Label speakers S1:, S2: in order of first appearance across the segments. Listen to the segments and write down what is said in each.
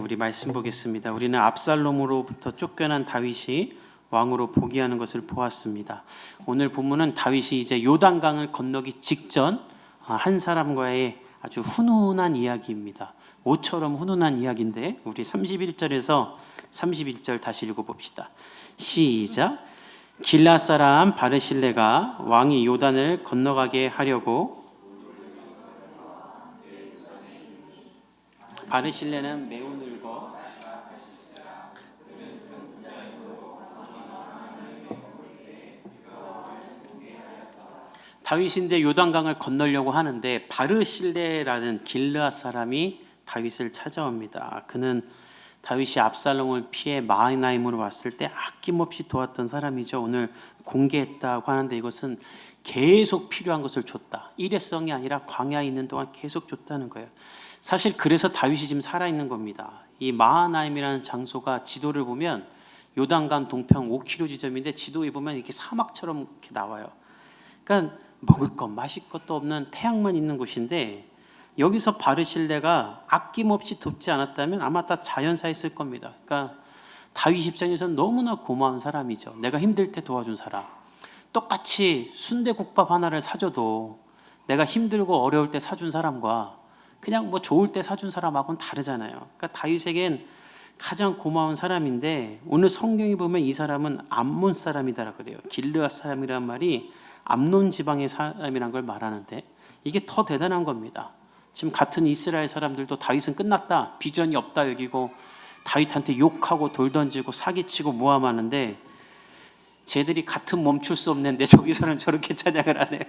S1: 우리 말씀 보겠습니다. 우리는 압살롬으로부터 쫓겨난 다윗이 왕으로 복위하는 것을 보았습니다. 오늘 본문은 다윗이 이제 요단강을 건너기 직전 한 사람과의 아주 훈훈한 이야기입니다. 모처럼 훈훈한 이야기인데 우리 31절에서 31절 다시 읽어봅시다. 시작. 길앗 사람 바르실레가 왕이 요단을 건너가게 하려고 바르실레는 매우 늙어 다윗이 이제 요단강을 건너려고 하는데 바르실레라는 길앗 사람이 다윗을 찾아옵니다. 그는 다윗이 압살롬을 피해 마하나임으로 왔을 때 아낌없이 도왔던 사람이죠. 오늘 공개했다고 하는데 이것은 계속 필요한 것을 줬다. 일회성이 아니라 광야에 있는 동안 계속 줬다는 거예요. 사실 그래서 다윗이 지금 살아있는 겁니다. 이 마하나임이라는 장소가 지도를 보면 요단강 동편 5km 지점인데 지도에 보면 이렇게 사막처럼 이렇게 나와요. 그러니까 먹을 것, 마실 것도 없는 태양만 있는 곳인데 여기서 바르실레가 아낌없이 돕지 않았다면 아마 다 자연사했을 겁니다. 그러니까 다윗 입장에서는 너무나 고마운 사람이죠. 내가 힘들 때 도와준 사람. 똑같이 순대국밥 하나를 사줘도 내가 힘들고 어려울 때 사준 사람과 그냥 뭐 좋을 때 사준 사람하고는 다르잖아요. 그러니까 다윗에겐 가장 고마운 사람인데 오늘 성경이 보면 이 사람은 암몬 사람이다 그래요. 길르앗 사람이란 말이 암논 지방의 사람이란 걸 말하는데 이게 더 대단한 겁니다. 지금 같은 이스라엘 사람들도 다윗은 끝났다, 비전이 없다 여기고 다윗한테 욕하고 돌 던지고 사기치고 모함하는데 쟤들이 같은 멈출 수 없는데 저기서는 저렇게 찬양을 하네요.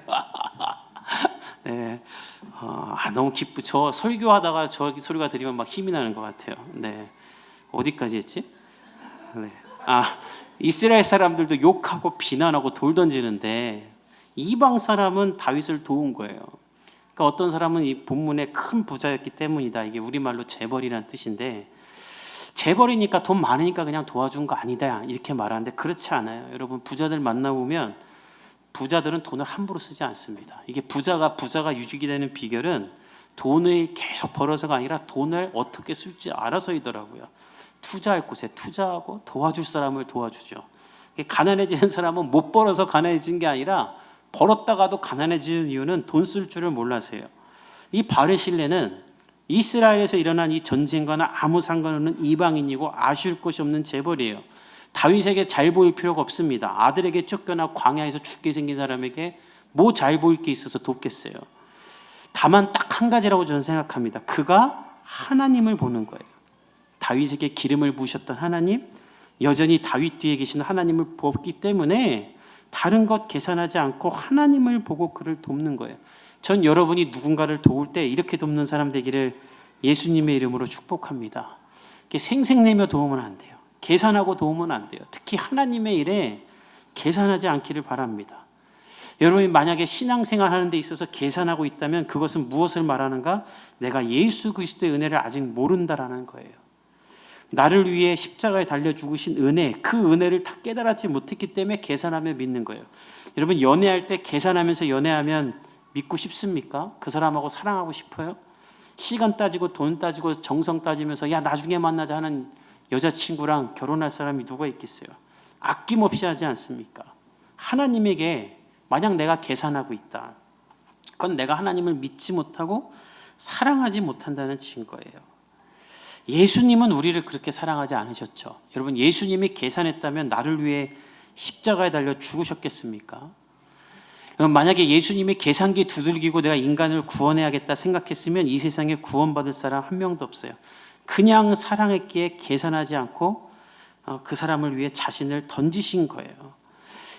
S1: 네, 너무 기쁘. 저 설교하다가 저 소리가 들리면 막 힘이 나는 것 같아요. 네, 어디까지 했지? 네, 이스라엘 사람들도 욕하고 비난하고 돌 던지는데 이방 사람은 다윗을 도운 거예요. 그러니까 어떤 사람은 이 본문에 큰 부자였기 때문이다. 이게 우리말로 재벌이라는 뜻인데 재벌이니까 돈 많으니까 그냥 도와준 거 아니다 이렇게 말하는데 그렇지 않아요. 여러분 부자들 만나보면 부자들은 돈을 함부로 쓰지 않습니다. 이게 부자가 유지가 되는 비결은 돈을 계속 벌어서가 아니라 돈을 어떻게 쓸지 알아서이더라고요. 투자할 곳에 투자하고 도와줄 사람을 도와주죠. 가난해지는 사람은 못 벌어서 가난해진 게 아니라 벌었다가도 가난해지는 이유는 돈 쓸 줄을 몰라서요. 이 바르실레는 이스라엘에서 일어난 이 전쟁과는 아무 상관없는 이방인이고 아쉬울 것이 없는 재벌이에요. 다윗에게 잘 보일 필요가 없습니다. 아들에게 쫓겨나 광야에서 죽게 생긴 사람에게 뭐 잘 보일 게 있어서 돕겠어요. 다만 딱 한 가지라고 저는 생각합니다. 그가 하나님을 보는 거예요. 다윗에게 기름을 부으셨던 하나님, 여전히 다윗 뒤에 계신 하나님을 보았기 때문에 다른 것 계산하지 않고 하나님을 보고 그를 돕는 거예요. 전 여러분이 누군가를 도울 때 이렇게 돕는 사람 되기를 예수님의 이름으로 축복합니다. 생색내며 도우면 안 돼요. 계산하고 도우면 안 돼요. 특히 하나님의 일에 계산하지 않기를 바랍니다. 여러분이 만약에 신앙생활 하는 데 있어서 계산하고 있다면 그것은 무엇을 말하는가? 내가 예수 그리스도의 은혜를 아직 모른다라는 거예요. 나를 위해 십자가에 달려 죽으신 은혜, 그 은혜를 다 깨달았지 못했기 때문에 계산하며 믿는 거예요. 여러분 연애할 때 계산하면서 연애하면 믿고 싶습니까? 그 사람하고 사랑하고 싶어요? 시간 따지고 돈 따지고 정성 따지면서 야 나중에 만나자 하는 여자친구랑 결혼할 사람이 누가 있겠어요? 아낌없이 하지 않습니까? 하나님에게 만약 내가 계산하고 있다, 그건 내가 하나님을 믿지 못하고 사랑하지 못한다는 증거예요. 예수님은 우리를 그렇게 사랑하지 않으셨죠. 여러분 예수님이 계산했다면 나를 위해 십자가에 달려 죽으셨겠습니까? 만약에 예수님이 계산기 두들기고 내가 인간을 구원해야겠다 생각했으면 이 세상에 구원받을 사람 한 명도 없어요. 그냥 사랑했기에 계산하지 않고 그 사람을 위해 자신을 던지신 거예요.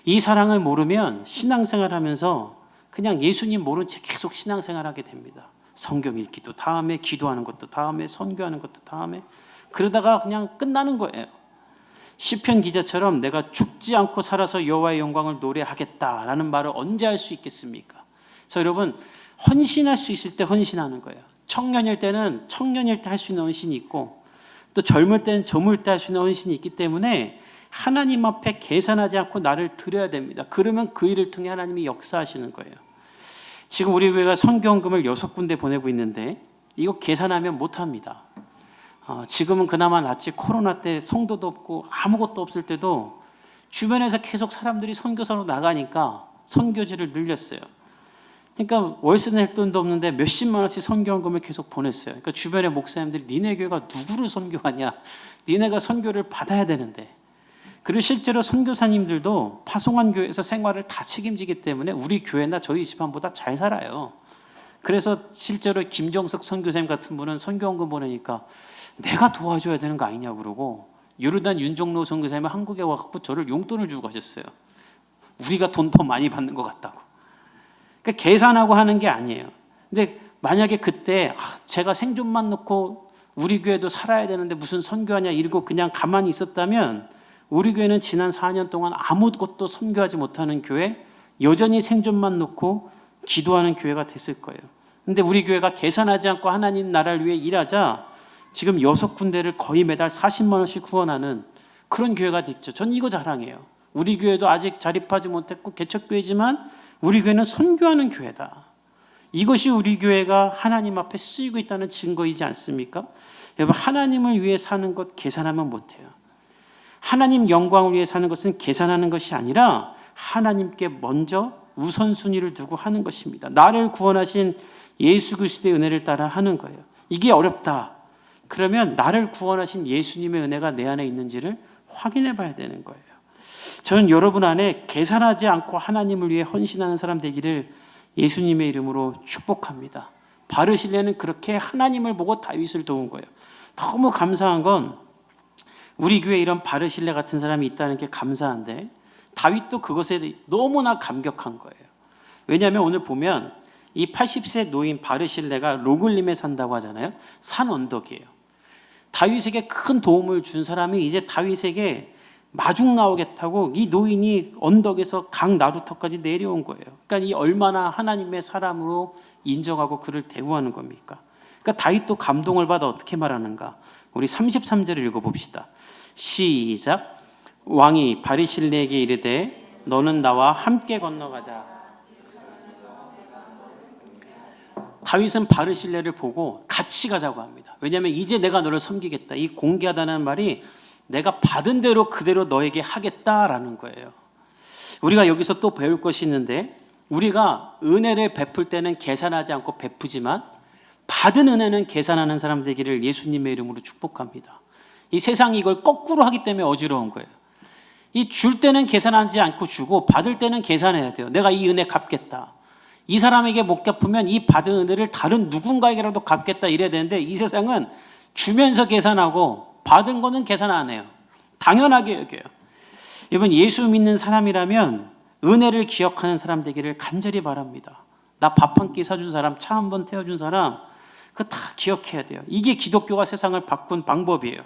S1: 이 사랑을 모르면 신앙생활하면서 그냥 예수님 모른 채 계속 신앙생활하게 됩니다. 성경 읽기도 다음에, 기도하는 것도 다음에, 선교하는 것도 다음에, 그러다가 그냥 끝나는 거예요. 시편 기자처럼 내가 죽지 않고 살아서 여호와의 영광을 노래하겠다라는 말을 언제 할 수 있겠습니까? 그래서 여러분 헌신할 수 있을 때 헌신하는 거예요. 청년일 때는 청년일 때 할 수 있는 헌신이 있고 또 젊을 때는 젊을 때 할 수 있는 헌신이 있기 때문에 하나님 앞에 계산하지 않고 나를 드려야 됩니다. 그러면 그 일을 통해 하나님이 역사하시는 거예요. 지금 우리 교회가 선교헌금을 6군데 보내고 있는데 이거 계산하면 못합니다. 지금은 그나마 낫지 코로나 때 성도도 없고 아무것도 없을 때도 주변에서 계속 사람들이 선교사로 나가니까 선교지를 늘렸어요. 그러니까 월세 낼 돈도 없는데 몇십만 원씩 선교원금을 계속 보냈어요. 그러니까 주변의 목사님들이 니네 교회가 누구를 선교하냐, 니네가 선교를 받아야 되는데. 그리고 실제로 선교사님들도 파송한 교회에서 생활을 다 책임지기 때문에 우리 교회나 저희 집안보다 잘 살아요. 그래서 실제로 김정석 선교사님 같은 분은 선교원금 보내니까 내가 도와줘야 되는 거 아니냐고 그러고, 요르단 윤종로 선교사님은 한국에 와서 저를 용돈을 주고 가셨어요. 우리가 돈 더 많이 받는 것 같다고. 그러니까 계산하고 하는 게 아니에요. 근데 만약에 그때 제가 생존만 놓고 우리 교회도 살아야 되는데 무슨 선교하냐 이러고 그냥 가만히 있었다면 우리 교회는 지난 4년 동안 아무것도 선교하지 못하는 교회, 여전히 생존만 놓고 기도하는 교회가 됐을 거예요. 근데 우리 교회가 계산하지 않고 하나님 나라를 위해 일하자 지금 6군데를 거의 매달 40만 원씩 후원하는 그런 교회가 됐죠. 전 이거 자랑해요. 우리 교회도 아직 자립하지 못했고 개척교회지만 우리 교회는 선교하는 교회다. 이것이 우리 교회가 하나님 앞에 쓰이고 있다는 증거이지 않습니까? 여러분, 하나님을 위해 사는 것 계산하면 못해요. 하나님 영광을 위해 사는 것은 계산하는 것이 아니라 하나님께 먼저 우선순위를 두고 하는 것입니다. 나를 구원하신 예수 그리스도의 은혜를 따라 하는 거예요. 이게 어렵다. 그러면 나를 구원하신 예수님의 은혜가 내 안에 있는지를 확인해 봐야 되는 거예요. 저는 여러분 안에 계산하지 않고 하나님을 위해 헌신하는 사람 되기를 예수님의 이름으로 축복합니다. 바르실레는 그렇게 하나님을 보고 다윗을 도운 거예요. 너무 감사한 건 우리 교회에 이런 바르실레 같은 사람이 있다는 게 감사한데 다윗도 그것에 너무나 감격한 거예요. 왜냐하면 오늘 보면 이 80세 노인 바르실레가 로글림에 산다고 하잖아요. 산 언덕이에요. 다윗에게 큰 도움을 준 사람이 이제 다윗에게 마중 나오겠다고 이 노인이 언덕에서 강 나루터까지 내려온 거예요. 그러니까 이 얼마나 하나님의 사람으로 인정하고 그를 대우하는 겁니까? 그러니까 다윗도 감동을 받아 어떻게 말하는가? 우리 33절을 읽어봅시다. 시작. 왕이 바르실레에게 이르되 너는 나와 함께 건너가자. 다윗은 바르실레를 보고 같이 가자고 합니다. 왜냐하면 이제 내가 너를 섬기겠다. 이 공개하다는 말이 내가 받은 대로 그대로 너에게 하겠다라는 거예요. 우리가 여기서 또 배울 것이 있는데 우리가 은혜를 베풀 때는 계산하지 않고 베푸지만 받은 은혜는 계산하는 사람 되기를 예수님의 이름으로 축복합니다. 이 세상이 이걸 거꾸로 하기 때문에 어지러운 거예요. 이 줄 때는 계산하지 않고 주고 받을 때는 계산해야 돼요. 내가 이 은혜 갚겠다. 이 사람에게 못 갚으면 이 받은 은혜를 다른 누군가에게라도 갚겠다 이래야 되는데 이 세상은 주면서 계산하고 받은 거는 계산 안 해요. 당연하게 여겨요. 여러분, 예수 믿는 사람이라면 은혜를 기억하는 사람 되기를 간절히 바랍니다. 나 밥 한 끼 사준 사람, 차 한 번 태워준 사람, 그거 다 기억해야 돼요. 이게 기독교가 세상을 바꾼 방법이에요.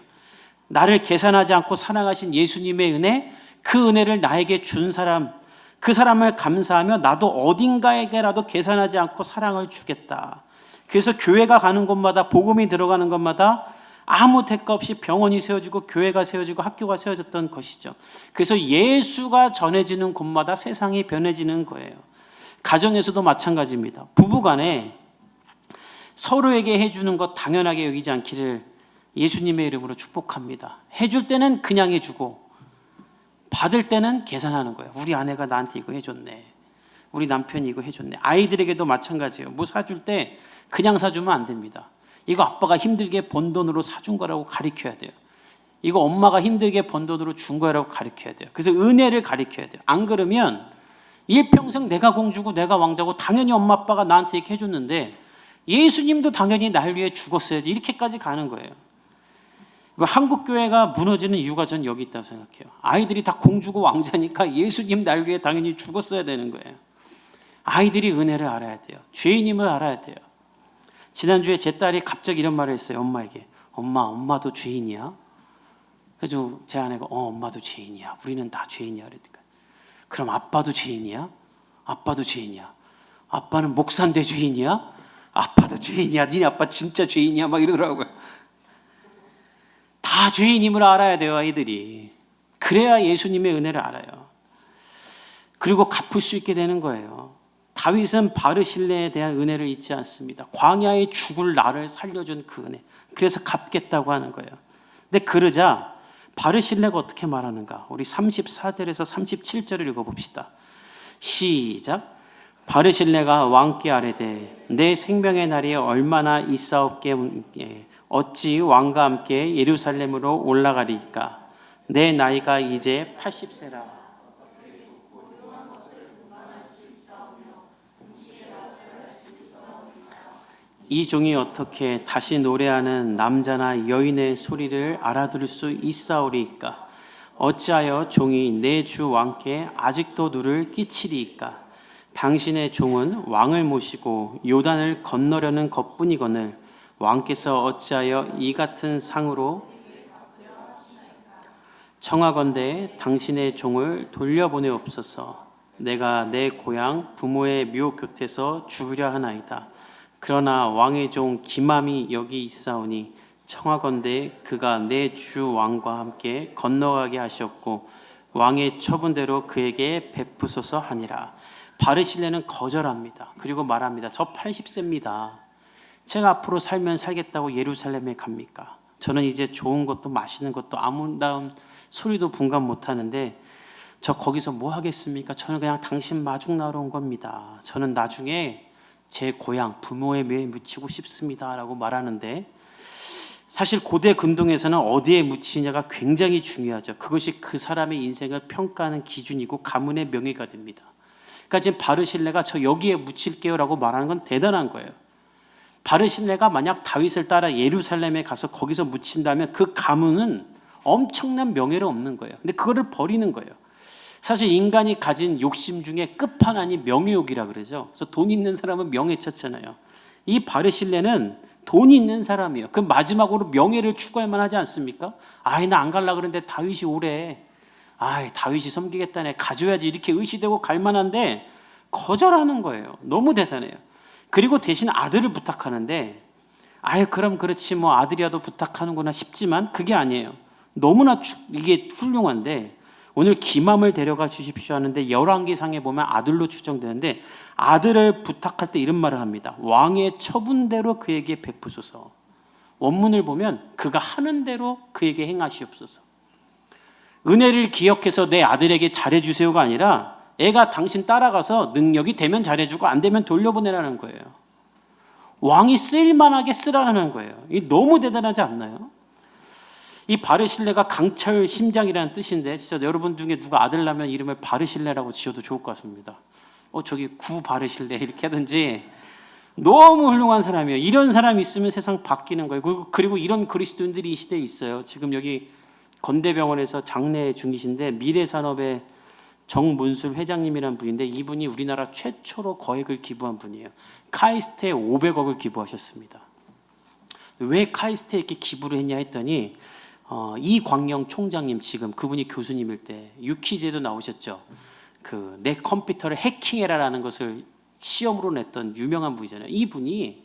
S1: 나를 계산하지 않고 사랑하신 예수님의 은혜, 그 은혜를 나에게 준 사람, 그 사람을 감사하며 나도 어딘가에게라도 계산하지 않고 사랑을 주겠다. 그래서 교회가 가는 곳마다, 복음이 들어가는 곳마다 아무 대가 없이 병원이 세워지고 교회가 세워지고 학교가 세워졌던 것이죠. 그래서 예수가 전해지는 곳마다 세상이 변해지는 거예요. 가정에서도 마찬가지입니다. 부부간에 서로에게 해주는 것 당연하게 여기지 않기를 예수님의 이름으로 축복합니다. 해줄 때는 그냥 해주고 받을 때는 계산하는 거예요. 우리 아내가 나한테 이거 해줬네. 우리 남편이 이거 해줬네. 아이들에게도 마찬가지예요. 뭐 사줄 때 그냥 사주면 안 됩니다. 이거 아빠가 힘들게 번 돈으로 사준 거라고 가르쳐야 돼요. 이거 엄마가 힘들게 번 돈으로 준 거라고 가르쳐야 돼요. 그래서 은혜를 가르쳐야 돼요. 안 그러면 일평생 내가 공주고 내가 왕자고 당연히 엄마 아빠가 나한테 이렇게 해줬는데 예수님도 당연히 날 위해 죽었어야지 이렇게까지 가는 거예요. 한국 교회가 무너지는 이유가 전 여기 있다고 생각해요. 아이들이 다 공주고 왕자니까 예수님 날 위해 당연히 죽었어야 되는 거예요. 아이들이 은혜를 알아야 돼요. 죄인임을 알아야 돼요. 지난주에 제 딸이 갑자기 이런 말을 했어요. 엄마에게. 엄마도 죄인이야? 그래서 제 아내가 엄마도 죄인이야. 우리는 다 죄인이야. 그러니까. 그럼 아빠도 죄인이야? 아빠도 죄인이야. 아빠는 목사인데 죄인이야? 아빠도 죄인이야. 니네 아빠 진짜 죄인이야? 막 이러더라고요. 다 죄인임을 알아야 돼요, 아이들이. 그래야 예수님의 은혜를 알아요. 그리고 갚을 수 있게 되는 거예요. 다윗은 바르실레에 대한 은혜를 잊지 않습니다. 광야에 죽을 나를 살려준 그 은혜. 그래서 갚겠다고 하는 거예요. 근데 그러자 바르실레가 어떻게 말하는가? 우리 34절에서 37절을 읽어봅시다. 시작. 바르실레가 왕께 아뢰되 내 생명의 날이 얼마나 있사옵게 어찌 왕과 함께 예루살렘으로 올라가리까? 내 나이가 이제 80세라. 이 종이 어떻게 다시 노래하는 남자나 여인의 소리를 알아들을 수 있사오리이까? 어찌하여 종이 내 주 왕께 아직도 누를 끼치리이까? 당신의 종은 왕을 모시고 요단을 건너려는 것뿐이거늘 왕께서 어찌하여 이 같은 상으로 청하건대 당신의 종을 돌려보내옵소서. 내가 내 고향 부모의 묘 곁에서 죽으려 하나이다. 그러나 왕의 종 기맘이 여기 있사오니 청하건대 그가 내 주 왕과 함께 건너가게 하시옵고 왕의 처분대로 그에게 베푸소서 하니라. 바르실레는 거절합니다. 그리고 말합니다. 저 80세입니다. 제가 앞으로 살면 살겠다고 예루살렘에 갑니까? 저는 이제 좋은 것도 맛있는 것도 아름다운 소리도 분간 못하는데 저 거기서 뭐 하겠습니까? 저는 그냥 당신 마중 나러 온 겁니다. 저는 나중에 제 고향 부모의 묘에 묻히고 싶습니다 라고 말하는데, 사실 고대 근동에서는 어디에 묻히냐가 굉장히 중요하죠. 그것이 그 사람의 인생을 평가하는 기준이고 가문의 명예가 됩니다. 그러니까 지금 바르실레가 저 여기에 묻힐게요 라고 말하는 건 대단한 거예요. 바르실레가 만약 다윗을 따라 예루살렘에 가서 거기서 묻힌다면 그 가문은 엄청난 명예를 얻는 거예요. 근데 그거를 버리는 거예요. 사실 인간이 가진 욕심 중에 끝판왕이 명예욕이라 그러죠. 그래서 돈 있는 사람은 명예 찾잖아요. 이 바르실레는 돈이 있는 사람이에요. 그 마지막으로 명예를 추구할 만하지 않습니까? 아이 나 안 갈라 그러는데 다윗이 오래. 아이 다윗이 섬기겠다네. 가져야지. 이렇게 의시되고 갈 만한데 거절하는 거예요. 너무 대단해요. 그리고 대신 아들을 부탁하는데 아유 그럼 그렇지 뭐 아들이라도 부탁하는구나 싶지만 그게 아니에요. 너무나 이게 훌륭한데 오늘 기맘을 데려가 주십시오 하는데 열왕기상에 보면 아들로 추정되는데 아들을 부탁할 때 이런 말을 합니다. 왕의 처분대로 그에게 베푸소서. 원문을 보면 그가 하는 대로 그에게 행하시옵소서. 은혜를 기억해서 내 아들에게 잘해주세요가 아니라 애가 당신 따라가서 능력이 되면 잘해주고 안 되면 돌려보내라는 거예요. 왕이 쓸만하게 쓰라는 거예요. 이게 너무 대단하지 않나요? 이 바르실레가 강철 심장이라는 뜻인데 진짜 여러분 중에 누가 아들 나면 이름을 바르실레라고 지어도 좋을 것 같습니다. 저기 구 바르실레 이렇게 하든지. 너무 훌륭한 사람이에요. 이런 사람이 있으면 세상 바뀌는 거예요. 그리고 이런 그리스도인들이 이 시대에 있어요. 지금 여기 건대병원에서 장례 중이신데 미래산업의 정문술 회장님이라는 분인데 이분이 우리나라 최초로 거액을 기부한 분이에요. 카이스트에 500억을 기부하셨습니다. 왜 카이스트에 이렇게 기부를 했냐 했더니 이광영 총장님 지금 그분이 교수님일 때 유퀴즈에도 나오셨죠. 내 컴퓨터를 해킹해라라는 것을 시험으로 냈던 유명한 분이잖아요. 이분이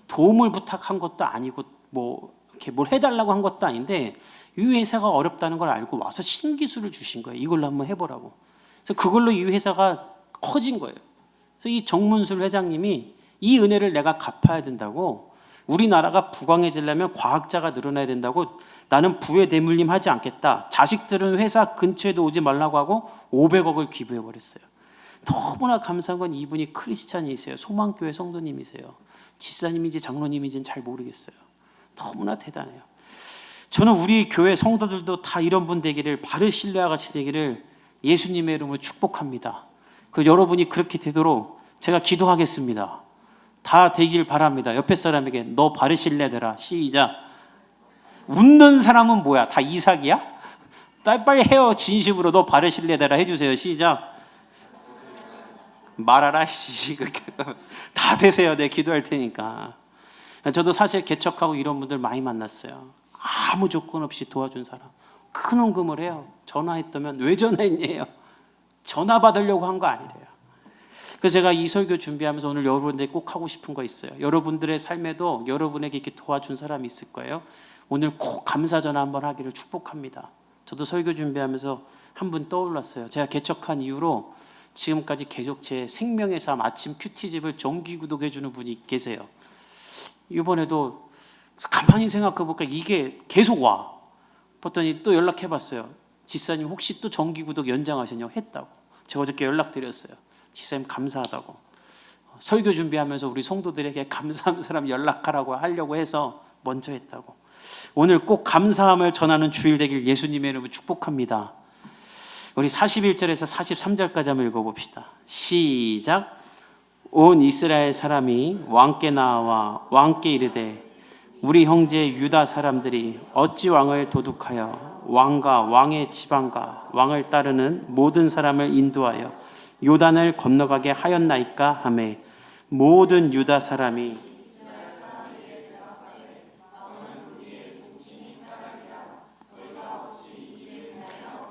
S1: 도움을 부탁한 것도 아니고 뭐 이렇게 뭘 해달라고 한 것도 아닌데 이 회사가 어렵다는 걸 알고 와서 신기술을 주신 거예요. 이걸로 한번 해보라고. 그래서 그걸로 이 회사가 커진 거예요. 그래서 이 정문술 회장님이 이 은혜를 내가 갚아야 된다고, 우리나라가 부강해지려면 과학자가 늘어나야 된다고, 나는 부의 대물림 하지 않겠다. 자식들은 회사 근처에도 오지 말라고 하고 500억을 기부해버렸어요. 너무나 감사한 건 이분이 크리스찬이세요. 소망교회 성도님이세요. 집사님인지 장로님인지는 잘 모르겠어요. 너무나 대단해요. 저는 우리 교회 성도들도 다 이런 분 되기를, 바르실레와 같이 되기를 예수님의 이름으로 축복합니다. 여러분이 그렇게 되도록 제가 기도하겠습니다. 다 되길 바랍니다. 옆에 사람에게 너 바르실레 되라. 시작. 웃는 사람은 뭐야? 다 이삭이야? 빨리 해요. 진심으로 너 바르실레 되라 해주세요. 시작. 말하라. 그렇게 다 되세요. 내 기도할 테니까. 저도 사실 개척하고 이런 분들 많이 만났어요. 아무 조건 없이 도와준 사람. 큰 헌금을 해요. 전화했다면 왜 전화했냐요? 전화 받으려고 한 거 아니래요. 그래서 제가 이 설교 준비하면서 오늘 여러분들에게 꼭 하고 싶은 거 있어요. 여러분들의 삶에도 여러분에게 이렇게 도와준 사람이 있을 거예요. 오늘 꼭 감사 전화 한번 하기를 축복합니다. 저도 설교 준비하면서 한 분 떠올랐어요. 제가 개척한 이후로 지금까지 계속 제 생명의 삶 아침 큐티집을 정기 구독해주는 분이 계세요. 이번에도 가만히 생각해보니까 이게 계속 와. 봤더니 또 연락해봤어요. 지사님 혹시 또 정기 구독 연장하셨냐고 했다고. 제가 어저께 연락드렸어요. 지사님 감사하다고. 설교 준비하면서 우리 성도들에게 감사한 사람 연락하라고 하려고 해서 먼저 했다고. 오늘 꼭 감사함을 전하는 주일 되길 예수님의 이름으로 축복합니다. 우리 41절에서 43절까지 한번 읽어봅시다. 시작. 온 이스라엘 사람이 왕께 나와 왕께 이르되 우리 형제 유다 사람들이 어찌 왕을 도둑하여 왕과 왕의 지방과 왕을 따르는 모든 사람을 인도하여 요단을 건너가게 하였나이까 하매 모든 유다 사람이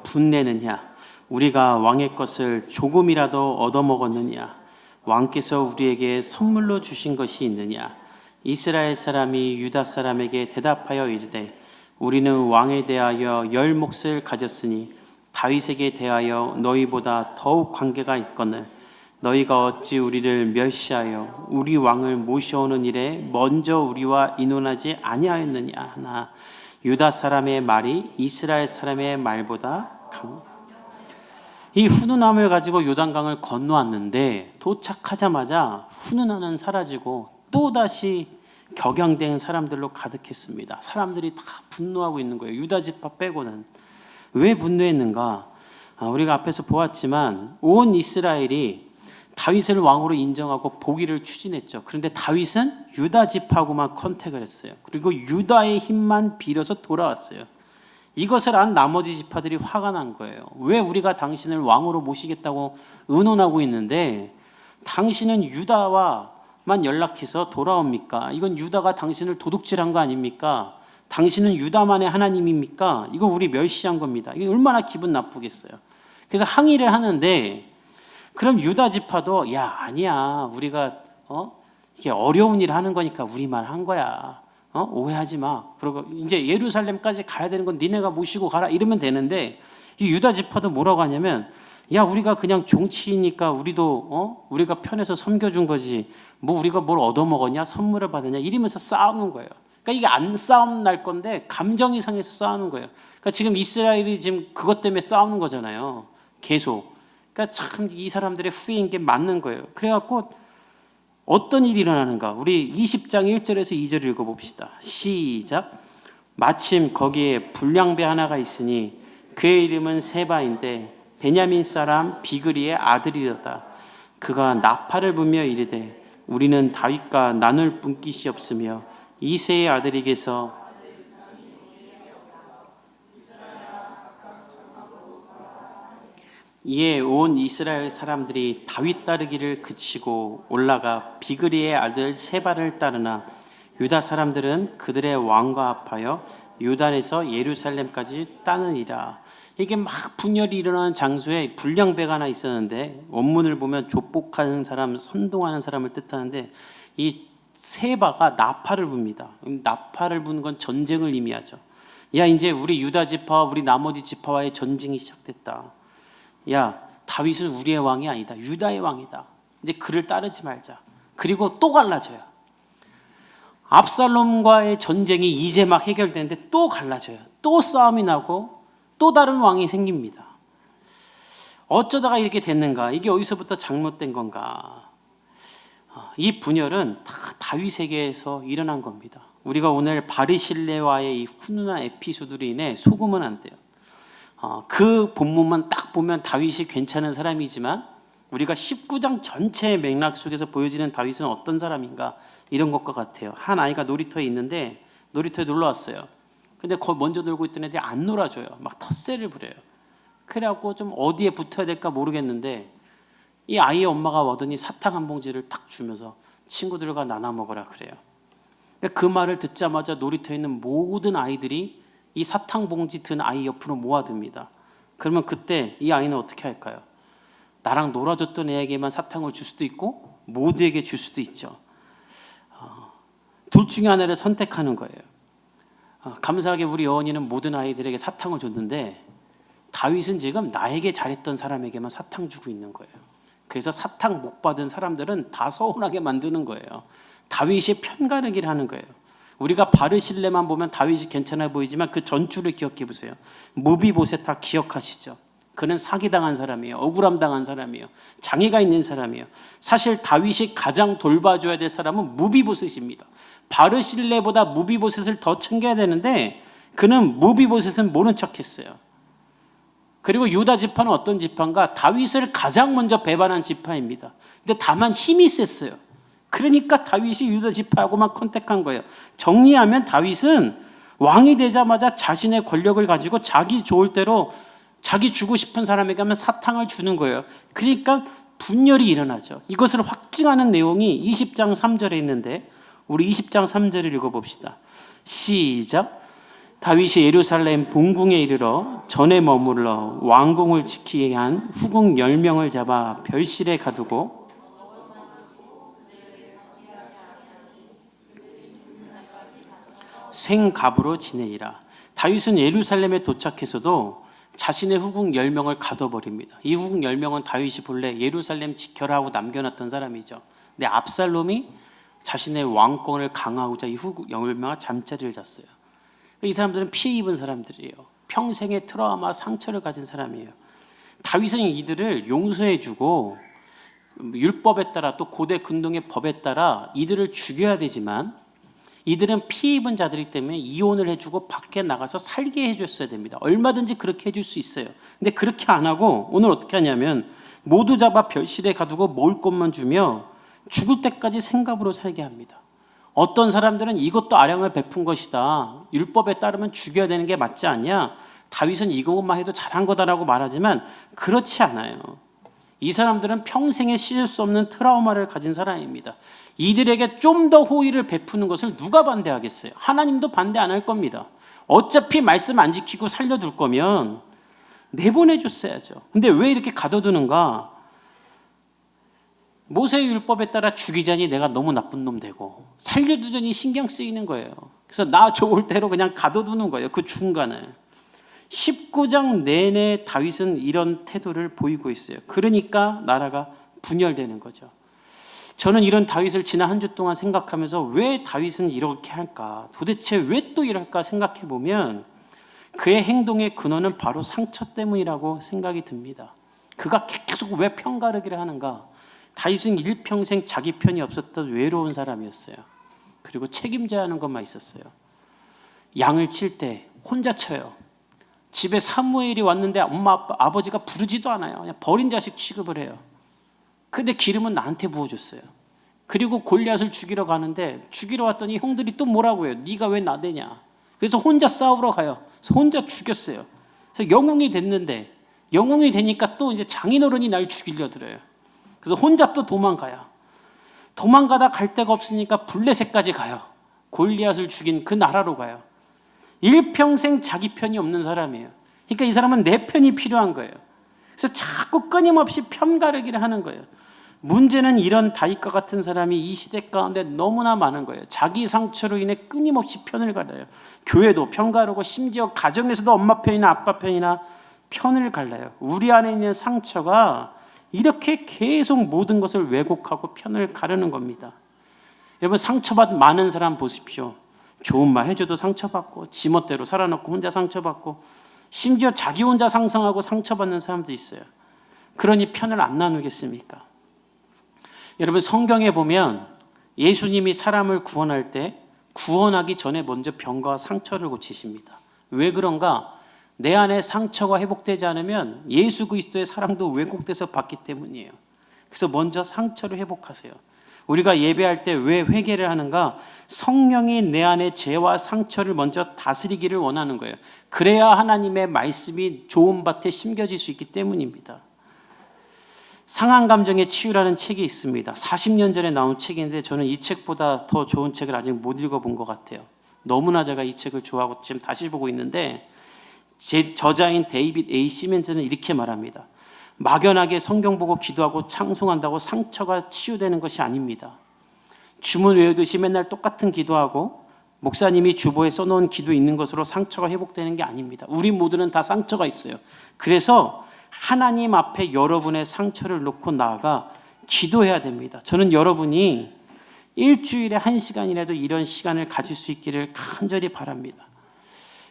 S1: 분내느냐 우리가 왕의 것을 조금이라도 얻어먹었느냐 왕께서 우리에게 선물로 주신 것이 있느냐 이스라엘 사람이 유다 사람에게 대답하여 이르되 우리는 왕에 대하여 10몫을 가졌으니 다윗에게 대하여 너희보다 더욱 관계가 있거늘 너희가 어찌 우리를 멸시하여 우리 왕을 모셔오는 일에 먼저 우리와 의논하지 아니하였느냐 하나 유다 사람의 말이 이스라엘 사람의 말보다 이 훈훈함을 가지고 요단강을 건너왔는데 도착하자마자 훈훈함은 사라지고 또다시 격양된 사람들로 가득했습니다. 사람들이 다 분노하고 있는 거예요. 유다 지파 빼고는. 왜 분노했는가? 우리가 앞에서 보았지만 온 이스라엘이 다윗을 왕으로 인정하고 보기를 추진했죠. 그런데 다윗은 유다 지파하고만 컨택을 했어요. 그리고 유다의 힘만 빌어서 돌아왔어요. 이것을 안 나머지 지파들이 화가 난 거예요. 왜 우리가 당신을 왕으로 모시겠다고 의논하고 있는데 당신은 유다와만 연락해서 돌아옵니까? 이건 유다가 당신을 도둑질한 거 아닙니까? 당신은 유다만의 하나님입니까? 이거 우리 멸시한 겁니다. 이게 얼마나 기분 나쁘겠어요. 그래서 항의를 하는데 그럼 유다 지파도 야 아니야 우리가 이게 어려운 일을 하는 거니까 우리만 한 거야. 오해하지 마. 그리고 이제 예루살렘까지 가야 되는 건 니네가 모시고 가라 이러면 되는데 이 유다 지파도 뭐라고 하냐면 야 우리가 그냥 종치니까 우리도 우리가 편해서 섬겨준 거지 뭐 우리가 뭘 얻어먹었냐 선물을 받았냐 이러면서 싸우는 거예요. 그러니까 이게 안 싸움 날 건데 감정이 상해서 싸우는 거예요. 그러니까 지금 이스라엘이 지금 그것 때문에 싸우는 거잖아요. 계속. 그러니까 참 이 사람들의 후회인 게 맞는 거예요. 그래갖고 어떤 일이 일어나는가? 우리 20장 1절에서 2절 읽어봅시다. 시작. 마침 거기에 불량배 하나가 있으니 그의 이름은 세바인데 베냐민 사람 비그리의 아들이로다. 그가 나팔을 불며 이르되 우리는 다윗과 나눌 분깃이 없으며 이새의 아들에게서 이에 온 이스라엘 사람들이 다윗 따르기를 그치고 올라가 비그리의 아들 세바를 따르나 유다 사람들은 그들의 왕과 합하여 요단에서 예루살렘까지 따느니라. 이게 막 분열이 일어나는 장소에 불량배가 하나 있었는데 원문을 보면 족복하는 사람, 선동하는 사람을 뜻하는데 이 세바가 나팔을 붑니다. 나팔을 부는 건 전쟁을 의미하죠. 야 이제 우리 유다 지파와 우리 나머지 지파와의 전쟁이 시작됐다. 야 다윗은 우리의 왕이 아니다. 유다의 왕이다. 이제 그를 따르지 말자. 그리고 또 갈라져요. 압살롬과의 전쟁이 이제 막 해결되는데 또 갈라져요. 또 싸움이 나고 또 다른 왕이 생깁니다. 어쩌다가 이렇게 됐는가? 이게 어디서부터 잘못된 건가? 이 분열은 다 다윗에게서 일어난 겁니다. 우리가 오늘 바르실레와의 이 훈훈한 에피소드로 인해 속으면 안 돼요. 그 본문만 딱 보면 다윗이 괜찮은 사람이지만 우리가 19장 전체의 맥락 속에서 보여지는 다윗은 어떤 사람인가 이런 것과 같아요. 한 아이가 놀이터에 있는데 놀이터에 놀러 왔어요. 근데 거기 먼저 놀고 있던 애들이 안 놀아줘요. 막 텃세를 부려요. 그래갖고 좀 어디에 붙어야 될까 모르겠는데 이 아이의 엄마가 오더니 사탕 한 봉지를 딱 주면서 친구들과 나눠 먹으라 그래요. 그 말을 듣자마자 놀이터에 있는 모든 아이들이 이 사탕 봉지 든 아이 옆으로 모아듭니다. 그러면 그때 이 아이는 어떻게 할까요? 나랑 놀아줬던 애에게만 사탕을 줄 수도 있고 모두에게 줄 수도 있죠. 둘 중에 하나를 선택하는 거예요. 감사하게 우리 여원이는 모든 아이들에게 사탕을 줬는데 다윗은 지금 나에게 잘했던 사람에게만 사탕 주고 있는 거예요. 그래서 사탕 못 받은 사람들은 다 서운하게 만드는 거예요. 다윗이 편가르기를 하는 거예요. 우리가 바르실레만 보면 다윗이 괜찮아 보이지만 그 전주를 기억해 보세요. 무비보셋 다 기억하시죠? 그는 사기당한 사람이에요. 억울함 당한 사람이에요. 장애가 있는 사람이에요. 사실 다윗이 가장 돌봐줘야 될 사람은 무비보셋입니다. 바르실레보다 무비보셋을 더 챙겨야 되는데 그는 무비보셋은 모른 척했어요. 그리고 유다 지파는 어떤 지파인가? 다윗을 가장 먼저 배반한 지파입니다. 근데 다만 힘이 셌어요. 그러니까 다윗이 유다 지파하고만 컨택한 거예요. 정리하면 다윗은 왕이 되자마자 자신의 권력을 가지고 자기 좋을 대로 자기 주고 싶은 사람에게 하면 사탕을 주는 거예요. 그러니까 분열이 일어나죠. 이것을 확증하는 내용이 20장 3절에 있는데 우리 20장 3절을 읽어봅시다. 시작. 다윗이 예루살렘 본궁에 이르러 전에 머물러 왕궁을 지키게 한 후궁 10명을 잡아 별실에 가두고 생갑으로 지내니라. 다윗은 예루살렘에 도착해서도 자신의 후궁 10명을 가둬버립니다. 이 후궁 10명은 다윗이 본래 예루살렘 지켜라 하고 남겨놨던 사람이죠. 근데 압살롬이 자신의 왕권을 강화하고자 이 후궁 10명과 잠자리를 잤어요. 이 사람들은 피해 입은 사람들이에요. 평생의 트라우마, 상처를 가진 사람이에요. 다윗은 이들을 용서해주고 율법에 따라 또 고대 근동의 법에 따라 이들을 죽여야 되지만 이들은 피해 입은 자들이기 때문에 이혼을 해주고 밖에 나가서 살게 해줬어야 됩니다. 얼마든지 그렇게 해줄 수 있어요. 근데 그렇게 안 하고 오늘 어떻게 하냐면 모두 잡아 별실에 가두고 먹을 것만 주며 죽을 때까지 생갑으로 살게 합니다. 어떤 사람들은 이것도 아량을 베푼 것이다. 율법에 따르면 죽여야 되는 게 맞지 않냐? 다윗은 이것만 해도 잘한 거다라고 말하지만 그렇지 않아요. 이 사람들은 평생에 씻을 수 없는 트라우마를 가진 사람입니다. 이들에게 좀 더 호의를 베푸는 것을 누가 반대하겠어요? 하나님도 반대 안 할 겁니다. 어차피 말씀 안 지키고 살려둘 거면 내보내줬어야죠. 근데 왜 이렇게 가둬두는가? 모세의 율법에 따라 죽이자니 내가 너무 나쁜 놈 되고 살려두자니 신경 쓰이는 거예요. 그래서 나 좋을 대로 그냥 가둬두는 거예요. 그 중간을. 19장 내내 다윗은 이런 태도를 보이고 있어요. 그러니까 나라가 분열되는 거죠. 저는 이런 다윗을 지난 한 주 동안 생각하면서 왜 다윗은 이렇게 할까? 도대체 왜 또 이럴까 생각해 보면 그의 행동의 근원은 바로 상처 때문이라고 생각이 듭니다. 그가 계속 왜 편가르기를 하는가? 다윗은 일평생 자기 편이 없었던 외로운 사람이었어요. 그리고 책임져야 하는 것만 있었어요. 양을 칠 때 혼자 쳐요. 집에 사무엘이 왔는데 엄마 아버지가 부르지도 않아요. 그냥 버린 자식 취급을 해요. 근데 기름은 나한테 부어줬어요. 그리고 골리앗을 죽이러 가는데 죽이러 왔더니 형들이 또 뭐라고 해요. 네가 왜 나대냐. 그래서 혼자 싸우러 가요. 그래서 혼자 죽였어요. 그래서 영웅이 됐는데 영웅이 되니까 또 이제 장인어른이 날 죽이려 들어요. 그래서 혼자 또 도망가요. 도망가다 갈 데가 없으니까 블레셋까지 가요. 골리앗을 죽인 그 나라로 가요. 일평생 자기 편이 없는 사람이에요. 그러니까 이 사람은 내 편이 필요한 거예요. 그래서 자꾸 끊임없이 편가르기를 하는 거예요. 문제는 이런 다윗과 같은 사람이 이 시대 가운데 너무나 많은 거예요. 자기 상처로 인해 끊임없이 편을 갈라요. 교회도 편가르고 심지어 가정에서도 엄마 편이나 아빠 편이나 편을 갈라요. 우리 안에 있는 상처가 이렇게 계속 모든 것을 왜곡하고 편을 가르는 겁니다. 여러분 상처받은 많은 사람 보십시오. 좋은 말 해줘도 상처받고 지멋대로 살아놓고 혼자 상처받고 심지어 자기 혼자 상상하고 상처받는 사람도 있어요. 그러니 편을 안 나누겠습니까? 여러분 성경에 보면 예수님이 사람을 구원할 때 구원하기 전에 먼저 병과 상처를 고치십니다. 왜 그런가? 내 안에 상처가 회복되지 않으면 예수 그리스도의 사랑도 왜곡돼서 받기 때문이에요. 그래서 먼저 상처를 회복하세요. 우리가 예배할 때 왜 회개를 하는가? 성령이 내 안에 죄와 상처를 먼저 다스리기를 원하는 거예요. 그래야 하나님의 말씀이 좋은 밭에 심겨질 수 있기 때문입니다. 상한 감정의 치유라는 책이 있습니다. 40년 전에 나온 책인데 저는 이 책보다 더 좋은 책을 아직 못 읽어본 것 같아요. 너무나 제가 이 책을 좋아하고 지금 다시 보고 있는데 제 저자인 데이빗 A. 시멘즈는 이렇게 말합니다. 막연하게 성경 보고 기도하고 찬송한다고 상처가 치유되는 것이 아닙니다. 주문 외우듯이 맨날 똑같은 기도하고 목사님이 주보에 써놓은 기도 있는 것으로 상처가 회복되는 게 아닙니다. 우리 모두는 다 상처가 있어요. 그래서 하나님 앞에 여러분의 상처를 놓고 나아가 기도해야 됩니다. 저는 여러분이 일주일에 1시간이라도 이런 시간을 가질 수 있기를 간절히 바랍니다.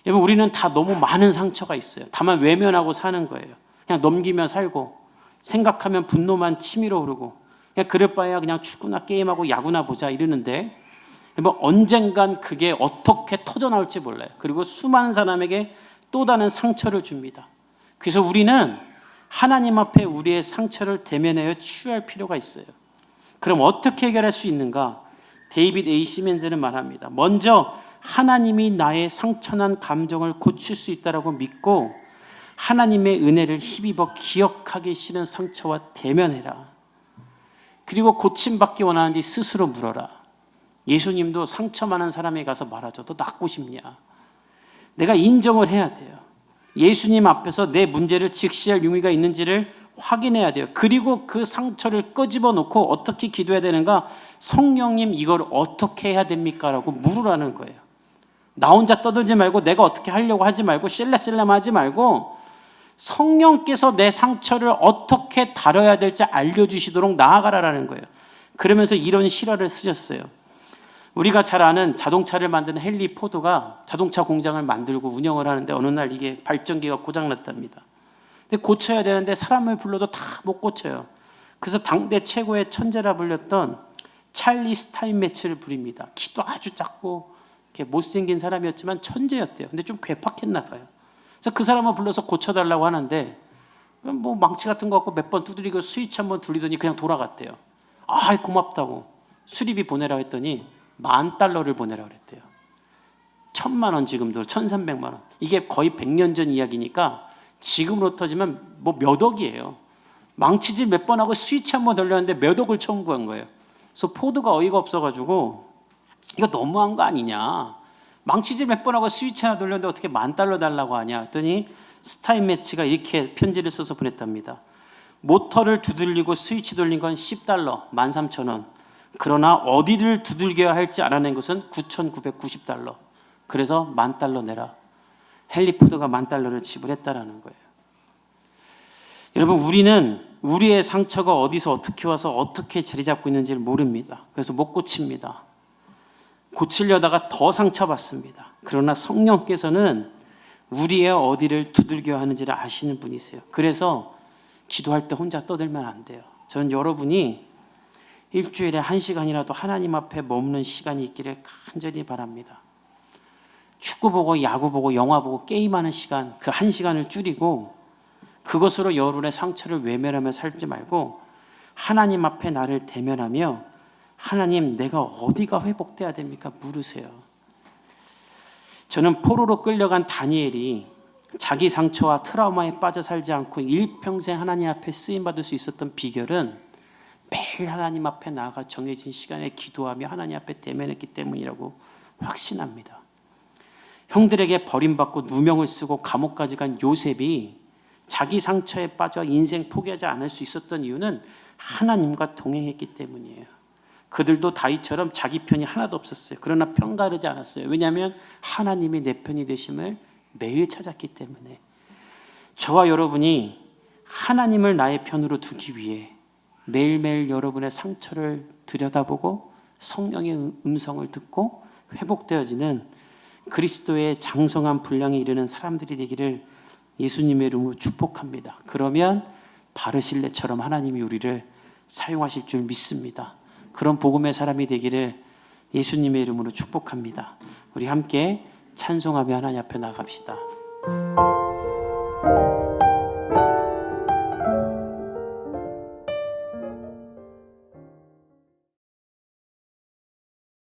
S1: 여러분, 우리는 다 너무 많은 상처가 있어요. 다만 외면하고 사는 거예요. 그냥 넘기며 살고, 생각하면 분노만 치밀어 오르고, 그냥 그럴 바에야 그냥 축구나 게임하고 야구나 보자 이러는데, 언젠간 그게 어떻게 터져나올지 몰라요. 그리고 수많은 사람에게 또 다른 상처를 줍니다. 그래서 우리는 하나님 앞에 우리의 상처를 대면하여 치유할 필요가 있어요. 그럼 어떻게 해결할 수 있는가? 데이빗 A. 시멘즈는 말합니다. 먼저 하나님이 나의 상처난 감정을 고칠 수 있다고 믿고 하나님의 은혜를 힘입어 기억하기 싫은 상처와 대면해라. 그리고 고침받기 원하는지 스스로 물어라. 예수님도 상처 많은 사람에게 가서 말하죠. 너 낫고 싶냐? 내가 인정을 해야 돼요. 예수님 앞에서 내 문제를 직시할 용의가 있는지를 확인해야 돼요. 그리고 그 상처를 끄집어 놓고 어떻게 기도해야 되는가? 성령님, 이걸 어떻게 해야 됩니까? 라고 물으라는 거예요. 나 혼자 떠들지 말고, 내가 어떻게 하려고 하지 말고, 셀라셀라만 하지 말고, 성령께서 내 상처를 어떻게 다뤄야 될지 알려주시도록 나아가라라는 거예요. 그러면서 이런 실화를 쓰셨어요. 우리가 잘 아는 자동차를 만드는 헨리 포드가 자동차 공장을 만들고 운영을 하는데 어느 날 이게 발전기가 고장났답니다. 근데 고쳐야 되는데 사람을 불러도 다 못 고쳐요. 그래서 당대 최고의 천재라 불렸던 찰리 스타인메츠를 부릅니다. 키도 아주 작고 이렇게 못생긴 사람이었지만 천재였대요. 근데 좀 괴팍했나 봐요. 그래서 그 사람을 불러서 고쳐달라고 하는데 뭐 망치 같은 거 갖고 몇 번 두드리고 스위치 한번 돌리더니 그냥 돌아갔대요. 아, 고맙다고 수리비 보내라고 했더니 $10,000를 보내라고 그랬대요. 1,000만 원, 지금도 1,300만 원. 이게 거의 100년 전 이야기니까 지금으로 터지면 뭐 몇 억이에요. 망치질 몇 번 하고 스위치 한번 돌렸는데 몇 억을 청구한 거예요. 그래서 포드가 어이가 없어가지고 이거 너무한 거 아니냐. 망치질 몇 번 하고 스위치 하나 돌렸는데 어떻게 $10,000 달라고 하냐 했더니 스타인메츠가 이렇게 편지를 써서 보냈답니다. 모터를 두들리고 스위치 돌린 건 $10, 13,000원. 그러나 어디를 두들겨야 할지 알아낸 것은 $9,990. 그래서 $10,000 내라. 헨리 포드가 $10,000를 지불했다라는 거예요. 여러분, 우리는 우리의 상처가 어디서 어떻게 와서 어떻게 자리 잡고 있는지를 모릅니다. 그래서 못 고칩니다. 고치려다가 더 상처받습니다. 그러나 성령께서는 우리의 어디를 두들겨야 하는지를 아시는 분이세요. 그래서 기도할 때 혼자 떠들면 안 돼요. 저는 여러분이 일주일에 1시간이라도 하나님 앞에 머무는 시간이 있기를 간절히 바랍니다. 축구 보고 야구 보고 영화 보고 게임하는 시간, 그 1시간을 줄이고 그것으로 여러분의 상처를 외면하며 살지 말고 하나님 앞에 나를 대면하며 하나님, 내가 어디가 회복돼야 됩니까? 물으세요. 저는 포로로 끌려간 다니엘이 자기 상처와 트라우마에 빠져 살지 않고 일평생 하나님 앞에 쓰임받을 수 있었던 비결은 매일 하나님 앞에 나아가 정해진 시간에 기도하며 하나님 앞에 대면했기 때문이라고 확신합니다. 형들에게 버림받고 누명을 쓰고 감옥까지 간 요셉이 자기 상처에 빠져 인생 포기하지 않을 수 있었던 이유는 하나님과 동행했기 때문이에요. 그들도 다윗처럼 자기 편이 하나도 없었어요. 그러나 편가르지 않았어요. 왜냐하면 하나님이 내 편이 되심을 매일 찾았기 때문에. 저와 여러분이 하나님을 나의 편으로 두기 위해 매일매일 여러분의 상처를 들여다보고 성령의 음성을 듣고 회복되어지는 그리스도의 장성한 분량에 이르는 사람들이 되기를 예수님의 이름으로 축복합니다. 그러면 바르실레처럼 하나님이 우리를 사용하실 줄 믿습니다. 그런 복음의 사람이 되기를 예수님의 이름으로 축복합니다. 우리 함께 찬송하며 하나님 앞에 나갑시다.